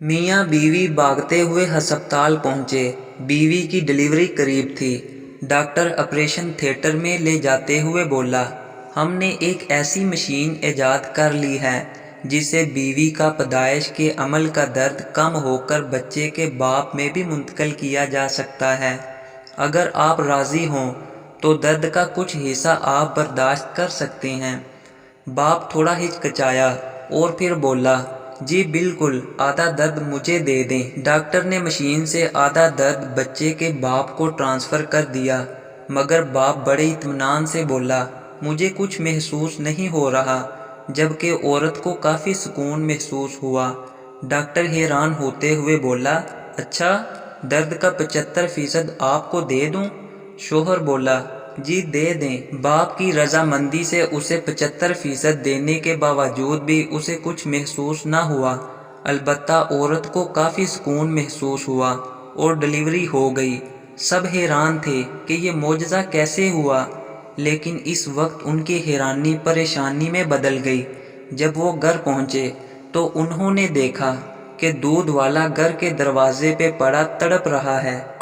मियाँ बीवी भागते हुए हस्पताल पहुँचे। बीवी की डिलीवरी करीब थी। डॉक्टर ऑपरेशन थिएटर में ले जाते हुए बोला, हमने एक ऐसी मशीन ईजाद कर ली है जिससे बीवी का पैदाइश के अमल का दर्द कम होकर बच्चे के बाप में भी मुंतकिल किया जा सकता है। अगर आप राज़ी हों तो दर्द का कुछ हिस्सा आप बर्दाश्त कर सकते हैं। बाप थोड़ा हिचकिचाया और फिर बोला, जी बिल्कुल, आधा दर्द मुझे दे दें। डॉक्टर ने मशीन से आधा दर्द बच्चे के बाप को ट्रांसफ़र कर दिया, मगर बाप बड़े इत्मीनान से बोला, मुझे कुछ महसूस नहीं हो रहा, जबकि औरत को काफ़ी सुकून महसूस हुआ। डॉक्टर हैरान होते हुए बोला, अच्छा, दर्द का 75% आपको दे दूं? शोहर बोला, जी दे दें। बाप की रजामंदी से उसे 75% देने के बावजूद भी उसे कुछ महसूस न हुआ। अलबत्ता औरत को काफ़ी सुकून महसूस हुआ और डिलीवरी हो गई। सब हैरान थे कि ये मौजज़ा कैसे हुआ, लेकिन इस वक्त उनकी हैरानी परेशानी में बदल गई। जब वो घर पहुँचे तो उन्होंने देखा कि दूध वाला घर के दरवाजे पे पड़ा तड़प रहा है।